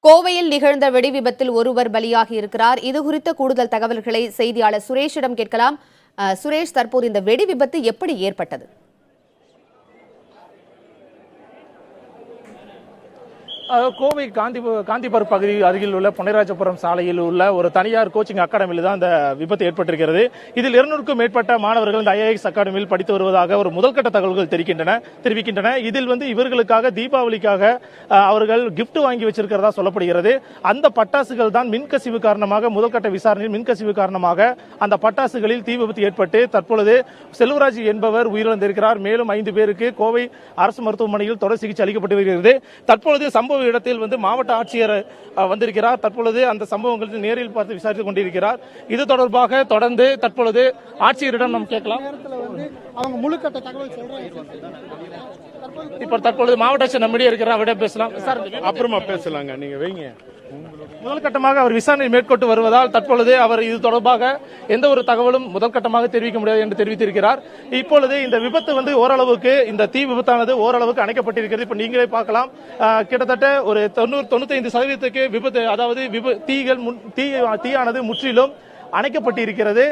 கோவையில் நிகழ்ந்த வெடி விபத்தில் ஒருவர் பலியாகி இருக்கிறார். இது குறித்த கூடுதல் தகவல்களை செய்தியாளர் சுரேஷிடம் கேட்கலாம். சுரேஷ், தற்போது இந்த வெடி விபத்து எப்படி ஏற்பட்டது? கோவை காந்திபுரம் பகுதி அருகில் உள்ள பொன்னைராஜபுரம் சாலையில் உள்ள ஒரு தனியார் கோச்சிங் அகாடமியில் தான் இந்த விபத்து ஏற்பட்டிருக்கிறது. இதில் 200க்கும் மேற்பட்ட மாணவர்கள் இந்த IAS அகாடமியில் படித்து வருவதாக ஒரு முதல்கட்ட தகவல்கள் தெரிவிக்கின்றன. இதில் இவர்களுக்காக தீபாவளிக்காக அவர்கள் கிஃப்ட் வாங்கி வச்சிருக்கிறதா சொல்லப்படுகிறது. அந்த பட்டாசுகள் தான் மின்கசிவு காரணமாக, முதல்கட்ட விசாரணையில் மின்கசிவு காரணமாக அந்த பட்டாசுகளில் தீ விபத்து ஏற்பட்டு தற்பொழுது செல்வராஜ் என்பவர் உயிரிழந்திருக்கிறார். மேலும் 5 பேருக்கு கோவை அரசு மருத்துவமனையில் தொடர் சிகிச்சை அளிக்கப்பட்டு வருகிறது. தற்பொழுது சம்பவ இடத்தில் மாவட்ட ஆட்சியர் வந்திருக்கிறார். தற்பொழுது அந்த சம்பவங்களுக்கு நேரில் பார்த்து விசாரித்துக் கொண்டிருக்கிறார். இது தொடர்பாக தொடர்ந்து தற்பொழுது ஆட்சியரிடம் நாம் கேட்கலாம். அவங்க முழுக்கட்ட தகவல் சொல்றாங்க. இப்ப தற்பொழுது மாவட்ட ஆட்சியர் நம்மிடையே இருக்கிறார், அவரிடம் பேசலாம். சார், அப்புறமா பேசலாங்க, நீங்க வைங்க. முதல் கட்டமாக அவர் விசாரணை மேற்கொண்டு வருவதால் தற்பொழுது அவர் இது தொடர்பாக எந்த ஒரு தகவலும் முதல் கட்டமாக தெரிவிக்க முடியாது என்று தெரிவித்திருக்கிறார். இப்பொழுது இந்த விபத்து ஓரளவுக்கு, இந்த தீ விபத்தானது ஓரளவுக்கு அணைக்கப்பட்டிருக்கிறது. இப்ப நீங்களே பார்க்கலாம், கிட்டத்தட்ட ஒரு 95% விபத்து, அதாவது தீயானது முற்றிலும் அணைக்கப்பட்டிருக்கிறது.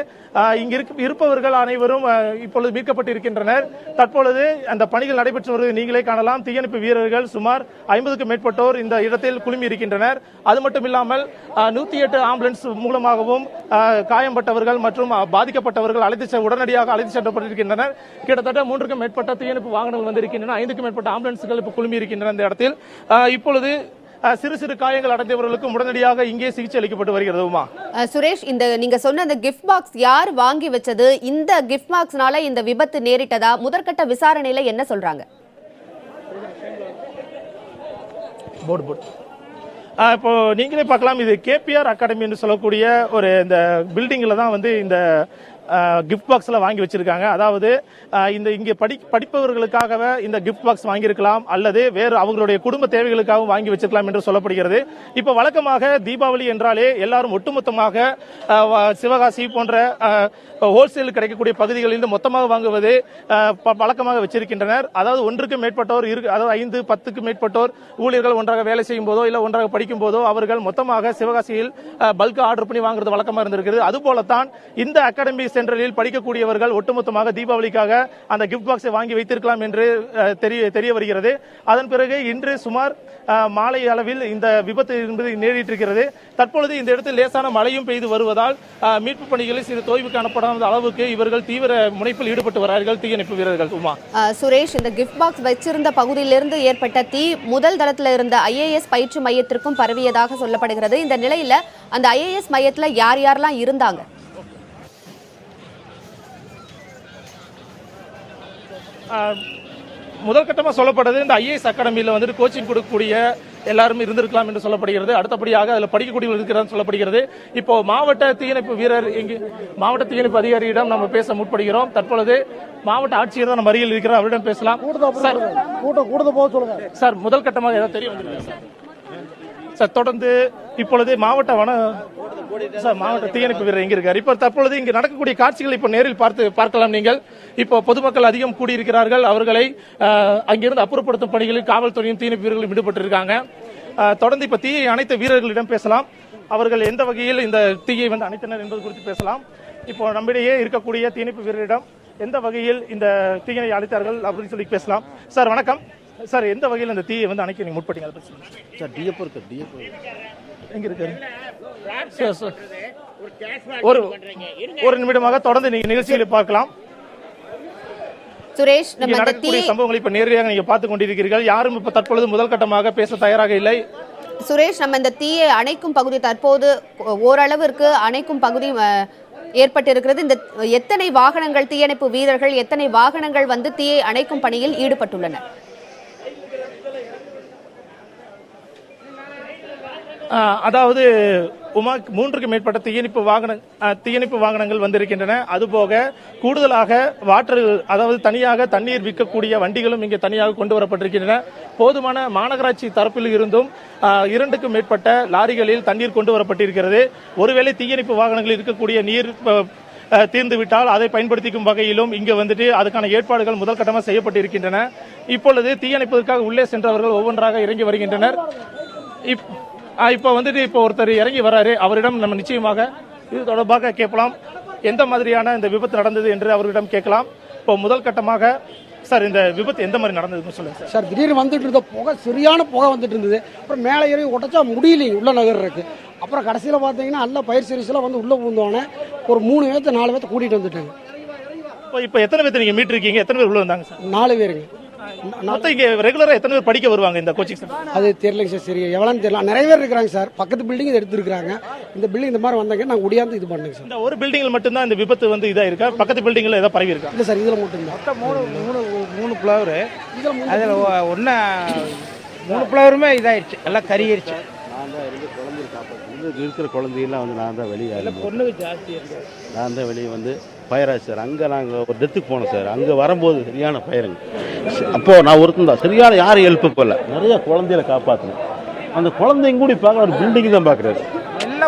இங்கு இருப்பவர்கள் அனைவரும் இப்பொழுது மீட்கப்பட்டிருக்கின்றனர். தற்பொழுது அந்த பணிகள் நடைபெற்று வருவதை நீங்களே காணலாம். தீயணைப்பு வீரர்கள் சுமார் 50க்கும் மேற்பட்டோர் இந்த இடத்தில் குழுமி இருக்கின்றனர். அது மட்டும் இல்லாமல் 108 ஆம்புலன்ஸ் மூலமாகவும் காயம்பட்டவர்கள் மற்றும் பாதிக்கப்பட்டவர்கள் உடனடியாக அழைத்து செல்லப்பட்டிருக்கின்றனர். கிட்டத்தட்ட 3க்கும் மேற்பட்ட தீயணைப்பு வாகனங்கள் வந்திருக்கின்றன. 5க்கும் மேற்பட்ட ஆம்புலன்ஸ்கள் இப்ப குழுமி இருக்கின்றன இந்த இடத்தில். இப்பொழுது சிறு சிறு காயங்கள் அடைந்தவர்களுக்கும் உடனடியாக இங்கே சிகிச்சை அளிக்கப்பட்டு வருகிறது. சுரேஷ், நீங்க சொன்ன அந்த கிஃப்ட் பாக்ஸ் யார் வாங்கி வச்சது? இந்த கிஃப்ட் பாக்ஸ்னால இந்த விபத்து நேரிட்டதா? முதற்கட்ட விசாரணையில என்ன சொல்றாங்க? இப்போ நீங்களே பார்க்கலாம், இது KPR அகாடமி என்று சொல்லக்கூடிய ஒரு இந்த பில்டிங்ல தான் இந்த கிஃப்ட் பாக்ஸ்ல வாங்கி வச்சிருக்காங்க. அதாவது இங்க படிப்பவர்களுக்காகவே இந்த கிஃப்ட் பாக்ஸ் வாங்கியிருக்கலாம், அல்லது வேறு அவங்களுடைய குடும்ப தேவைகளுக்காகவும் வாங்கி வச்சிருக்கலாம் என்று சொல்லப்படுகிறது. இப்ப வழக்கமாக தீபாவளி என்றாலே எல்லாரும் ஒட்டுமொத்தமாக சிவகாசி போன்ற ஹோல்சேல் கிடைக்கக்கூடிய பகுதிகளில் மொத்தமாக வாங்குவது வழக்கமாக வச்சிருக்கின்றனர். அதாவது ஒன்றுக்கும் மேற்பட்டோர், அதாவது 5-10க்கும் மேற்பட்டோர் ஊழியர்கள் ஒன்றாக வேலை செய்யும் போதோ இல்ல ஒன்றாக படிக்கும் போதோ அவர்கள் மொத்தமாக சிவகாசியில் பல்க் ஆர்டர் பண்ணி வாங்குறது வழக்கமா இருந்திருக்கிறது. அதுபோலத்தான் இந்த அகாடமி சென்டரில் படிக்கக்கூடியவர்கள் ஒட்டுமொத்தமாக தீபாவளிக்காக அந்த கிஃப்ட் பாக்ஸை வாங்கி வைத்திருக்கலாம் என்று தெரிய வருகிறது. அதன் பிறகு இன்று சுமார் மாலை அளவில் இந்த விபத்து என்பது நேரிட்டிருக்கிறது. தற்பொழுது இந்த இடத்தில் லேசான மழையும் பெய்து வருவதால் மீட்பு பணிகளில் சிறு தொய்வு காணப்படாத அளவுக்கு இவர்கள் தீவிர முனைப்பில் ஈடுபட்டு வருகிறார்கள் தீயணைப்பு வீரர்கள். சுரேஷ், இந்த கிஃப்ட் பாக்ஸ் வச்சிருந்த பகுதியிலிருந்து ஏற்பட்ட தீ முதல் தளத்தில் இருந்த IAS பயிற்சி மையத்திற்கும் பரவியதாக சொல்லப்படுகிறது. இந்த நிலையில அந்த IAS மையத்துல யாரெல்லாம் இருந்தாங்க? முதல் கட்டமாக சொல்லப்பட்டது, இந்த IAS அகாடமியில் கோச்சிங் கொடுக்கக்கூடிய எல்லாரும் இருந்திருக்கலாம் என்று சொல்லப்படுகிறது. அடுத்தபடியாக அதில் படிக்கக்கூடியவர்கள் இருக்கிறார் சொல்லப்படுகிறது. இப்போ மாவட்ட தீயணைப்பு வீரர், மாவட்ட தீயணைப்பு அதிகாரியிடம் நம்ம பேச முற்படுகிறோம். தற்பொழுது மாவட்ட ஆட்சியர் தான் நம்ம அருகில் இருக்கிறார், அவரிடம் பேசலாம். சார், முதல் கட்டமாக ஏதாவது தெரிய வந்திருக்கு சார்? தொடர்ந்து இப்பொழுது மாவட்ட தீயணைப்பு வீரர் எங்க இருக்காரு? இப்ப தற்பொழுது இங்கு நடக்கக்கூடிய காட்சிகள் இப்ப நேரில் பார்க்கலாம். நீங்கள் இப்போ பொதுமக்கள் அதிகம் கூடியிருக்கிறார்கள். அவர்களை அங்கிருந்து அப்புறப்படுத்தும் பணிகளில் காவல்துறையும் தீயணைப்பு வீரர்களும் ஈடுபட்டிருக்காங்க. தொடர்ந்து இப்ப தீயை அணைத்த வீரர்களிடம் பேசலாம். அவர்கள் எந்த வகையில் இந்த தீயை அணைத்தனர் என்பது குறித்து பேசலாம். இப்போ நம்மிடையே இருக்கக்கூடிய தீயணைப்பு வீரரிடம் எந்த வகையில் இந்த தீயை அணைத்தார்கள் அப்படின்னு சொல்லி பேசலாம். சார், வணக்கம். சார், எந்த வகையில் அந்த தீயை அணைக்க நீங்க முற்பட்டீங்க? அதை பற்றி சார், டிஎப் எங்க இருக்காரு? ஒரு நிமிடமாக தொடர்ந்து நீங்க நிகழ்ச்சிகளை பார்க்கலாம். சுரேஷ், நடக்கக்கூடிய சம்பவங்களை இப்ப நேரடியாக நீங்க பார்த்துக் கொண்டிருக்கிறீர்கள். யாரும் இப்ப தற்பொழுது முதல் கட்டமாக பேச தயாராக இல்லை. சுரேஷ், நம்ம இந்த தீயை அணைக்கும் பகுதி தற்போது ஓரளவிற்கு அணைக்கும் பகுதி ஏற்பட்டிருக்கிறது. இந்த எத்தனை வாகனங்கள், தீயணைப்பு வீரர்கள் எத்தனை வாகனங்கள் தீயை அணைக்கும் பணியில் ஈடுபட்டுள்ளன? அதாவது 3க்கும் மேற்பட்ட தீயணைப்பு வாகனங்கள் வந்திருக்கின்றன. அதுபோக கூடுதலாக அதாவது தனியாக தண்ணீர் விற்கக்கூடிய வண்டிகளும் இங்கே தனியாக கொண்டு வரப்பட்டிருக்கின்றன. போதுமான மாநகராட்சி தரப்பில் இருந்தும் 2க்கும் மேற்பட்ட லாரிகளில் தண்ணீர் கொண்டு வரப்பட்டிருக்கிறது. ஒருவேளை தீயணைப்பு வாகனங்களில் இருக்கக்கூடிய நீர் தீர்ந்துவிட்டால் அதை பயன்படுத்திக்கும் வகையிலும் இங்கு அதுக்கான ஏற்பாடுகள் முதல் கட்டமாக செய்யப்பட்டிருக்கின்றன. இப்பொழுது தீயணைப்பதற்காக உள்ளே சென்றவர்கள் ஒவ்வொன்றாக இறங்கி வருகின்றனர். இப்போ வந்துட்டு இப்போ ஒருத்தர் இறங்கி வராரு, அவரிடம் நம்ம நிச்சயமாக இது தொடர்பாக கேட்கலாம். எந்த மாதிரியான இந்த விபத்து நடந்தது என்று அவரிடம் கேட்கலாம். இப்போ முதல் கட்டமாக சார் இந்த விபத்து எந்த மாதிரி நடந்ததுன்னு சொல்லுங்க சார். சார் திடீர்னு வந்துட்டு இருந்த புகை, சரியான புகை வந்துட்டு இருந்தது. அப்புறம் மேலே ஏறி உடச்சா முடியலைங்க உள்ள நகர்றதுக்கு. அப்புறம் கடைசியில் பார்த்தீங்கன்னா நல்ல பயிர் சர்வீஸ்லாம் வந்து உள்ளே பூந்தோடனே ஒரு 3 பேர்த்த 4 பேர்த்த கூட்டிகிட்டு வந்துட்டாங்க. இப்போ எத்தனை பேர் நீங்கள் மீட் இருக்கீங்க, எத்தனை பேர் உள்ள வந்தாங்க சார்? 4 பேருங்க. மொத்தம் இங்கே ரெகுலராக எத்தனை பேர் படிக்க வருவாங்க இந்த கோச்சிங் சென்டர்? அது தெரியலைங்க சார், சரி எவ்வளோன்னு தெரியல. நிறைய பேர் இருக்கிறாங்க சார். பக்கத்து பில்டிங் இதை எடுத்துருக்காங்க. இந்த பில்டிங் இந்த மாதிரி வந்தாங்க, நாங்கள் ஒடியாந்து இது பண்ணுங்க சார். இந்த ஒரு பில்டிங்கில் மட்டும்தான் இந்த விபத்து வந்து இதாக இருக்கா? பக்கத்து பில்டிங்கில் ஏதாவது பரவி இருக்கா? இல்லை சார், இதில் மட்டும்தான். மொத்தம் மூணு ஃப்ளவரு. அதில் ஒன்று 3 ஃப்ளவருமே இதாகிடுச்சு, எல்லாம் கறியிருச்சு. நான் தான் இருந்து குழந்தைய காப்பாற்று இருக்கிற குழந்தையெல்லாம் வந்து நான் தான் வெளியே பொண்ணுக்கு ஜாஸ்தி இருக்கு. நான் தான் வெளியே வந்து ஃபயர் ஆச்சு சார். அங்கே நாங்கள் ஒரு டெத்துக்கு போனோம் சார். அங்கே வரும்போது சரியான ஃபயருங்க. அப்போது நான் ஒருத்தன் தான், சரியான யாரும் ஹெல்ப்பு போகல. நிறைய குழந்தைகளை காப்பாற்றினேன். அந்த குழந்தைங்க கூட பார்க்க ஒரு பில்டிங் தான் பார்க்குறாரு.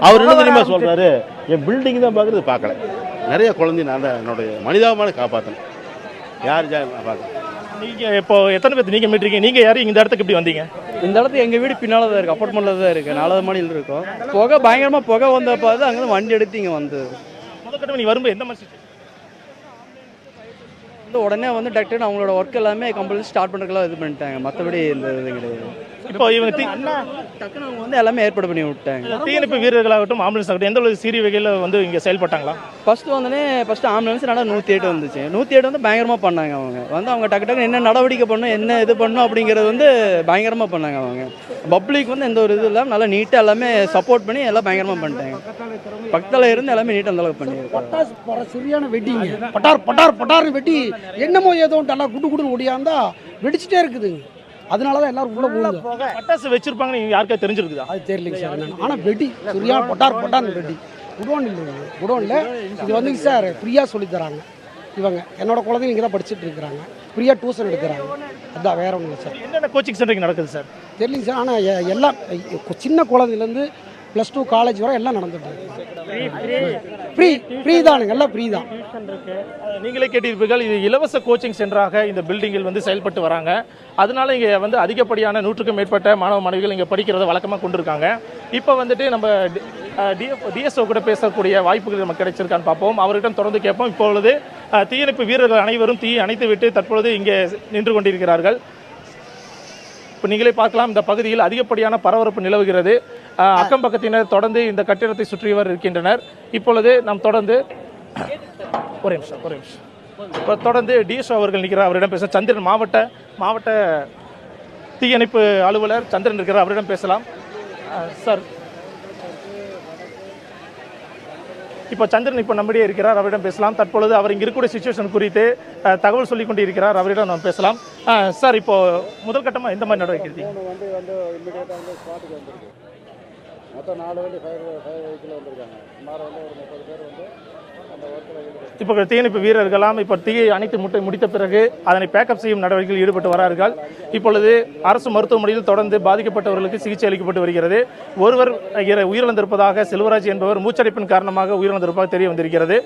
அவர் என்ன தெரியுமா சொல்கிறாரு, என் பில்டிங் தான் பார்க்குறது, பார்க்கல. நிறைய குழந்தைய நான் தான் என்னுடைய மனிதாபமான காப்பாற்றினேன். யார் நான் பார்க்கல. நீங்கள் இப்போ எத்தனை பேர் நீங்கள் மீட் இருக்கீங்க? நீங்கள் யாரும் இந்த இடத்துக்கு இப்படி வந்தீங்க? இந்த இடத்துல எங்கள் வீடு பின்னால் தான் இருக்குது, அப்பார்ட்மெண்ட்டில் தான் இருக்குது. 4வது மாடியில் இருக்கோம். புகை பயங்கரமாக புகை வந்தப்போ தான் அங்கே வண்டி எடுத்து இங்கே வந்து முதற்கட்டம் நீ வரும்போது எந்த மாதிரி உடனே வந்து டாக்டர் அவங்களோட ஒர்க் எல்லாமே கம்பெனி ஸ்டார்ட் பண்ணுறதுக்கெல்லாம் இது பண்ணிட்டாங்க. மற்றபடி இந்த இது கிடையாது. இப்போ இவங்க டக்குன்னு அவங்க வந்து எல்லாமே ஏற்பாடு பண்ணி விட்டாங்க. தீயணைப்பு வீரர்களாகட்டும் ஆம்புலன்ஸ் ஆகட்டும் எந்த ஒரு சீரிய வகையில் வந்து இங்கே செயல்பட்டாங்களா? ஃபஸ்ட்டு ஆம்புலன்ஸ் நல்லா 108 வந்துச்சு. 108 வந்து பயங்கரமாக பண்ணாங்க. அவங்க டக்கு என்ன நடவடிக்கை பண்ணணும், என்ன இது பண்ணணும் அப்படிங்கிறது வந்து பயங்கரமாக பண்ணாங்க. அவங்க பப்ளிக் வந்து எந்த ஒரு இது இல்லாமல் நல்லா நீட்டாக எல்லாமே சப்போர்ட் பண்ணி எல்லாம் பயங்கரமாக பண்ணிட்டாங்க. பக்கத்தில் இருந்து எல்லாமே நீட்டாக அந்தளவுக்கு பண்ணியிருக்காங்க. பட்டாசு சரியான வெட்டிங்க, பட்டார் பட்டார் பட்டார்னு வெட்டி என்னமோ ஏதோ நல்லா குடு குடுன்னு ஒடியாந்தா வெடிச்சிட்டே இருக்குதுங்க. அதனால தான் எல்லாரும் உள்ள போகுது. பட்டாசு வச்சிருப்பாங்கன்னு நீங்கள் யாருக்கா தெரிஞ்சிருக்குதா? அது தெரியலைங்க சார் என்னன்னு. ஆனால் வெடி சரியான பட்டார்னு வெடி. குடோன் இல்லைங்க, குடோனில் இது வந்துங்க சார் ஃப்ரீயாக சொல்லித்தராங்க. இவங்க என்னோட குழந்தைங்க இங்கே தான் படிச்சுட்டு இருக்கிறாங்க, ஃப்ரீயாக டியூஷன் எடுக்கிறாங்க. அதான் வேற ஒன்றும் சார். என்னென்ன கோச்சிங் சென்டருக்கு நடக்குது சார்? தெரியலைங்க சார். ஆனால் எல்லாம் சின்ன குழந்தைலேருந்து +2 காலேஜ் வரை எல்லாம் நடந்துட்டு ஃப்ரீ தானுங்க, எல்லாம் ஃப்ரீ தான். நீங்களே கேட்டிருப்பீர்கள், இது இலவச கோச்சிங் சென்டராக இந்த பில்டிங்கில் வந்து செயல்பட்டு வராங்க. அதனால இங்கே வந்து அதிகப்படியான 100க்கும் மேற்பட்ட மாணவ மாணவிகள் இங்கே படிக்கிறத வழக்கமாக கொண்டிருக்காங்க. இப்போ வந்துட்டு நம்ம டிஎஸ்ஓ கூட பேசக்கூடிய வாய்ப்புகள் நமக்கு கிடைச்சிருக்கான்னு பார்ப்போம். அவர்கிட்ட தொடர்ந்து கேட்போம். இப்பொழுது தீயணைப்பு வீரர்கள் அனைவரும் தீயை அணைத்து விட்டு தற்பொழுது இங்கே நின்று கொண்டிருக்கிறார்கள். இப்போ நீங்களே பார்க்கலாம், இந்த பகுதியில் அதிகப்படியான பரபரப்பு நிலவுகிறது. அக்கம் பக்கத்தினர் தொடர்ந்து இந்த கட்டிடத்தை சுற்றியவர் இருக்கின்றனர். இப்பொழுது நாம் தொடர்ந்து ஒரே நிமிஷம் இப்போ தொடர்ந்து டிஎஸ்ஓ அவர்கள் நிற்கிறார், அவரிடம் பேச. சந்திரன் மாவட்ட தீயணைப்பு அலுவலர் சந்திரன் இருக்கிறார், அவரிடம் பேசலாம். சார் இப்போ சந்திரன் இப்போ நம்மிடையே இருக்கிறார், அவரிடம் பேசலாம். தற்பொழுது அவர் இங்கே இருக்கக்கூடிய சிச்சுவேஷன் குறித்து தகவல் சொல்லிக் கொண்டு இருக்கிறார், அவரிடம் நாம் பேசலாம். சார் இப்போ முதல் கட்டமாக எந்த மாதிரி நடவடிக்கை எடுத்தீங்க? இம்மிடியேட்டாக ஸ்பாட்டுக்கு வந்துருக்கு. மொத்தம் 4 வண்டி ஃபயர் வெஹிக்கிள் வந்திருக்காங்க. சுமார் ஒரு 30 பேர் அந்த ஒர்க்கில் இப்போ தீயணைப்பு வீரர்களாம் இப்போ தீயை அணைத்து முடித்த பிறகு அதனை பேக்கப் செய்யும் நடவடிக்கையில் ஈடுபட்டு வரார்கள். இப்பொழுது அரசு மருத்துவமனையில் தொடர்ந்து பாதிக்கப்பட்டவர்களுக்கு சிகிச்சை அளிக்கப்பட்டு வருகிறது. ஒருவர் உயிரிழந்திருப்பதாக செல்வராஜ் என்பவர் மூச்சடைப்பின் காரணமாக உயிரிழந்திருப்பதாக தெரிய வந்திருக்கிறது.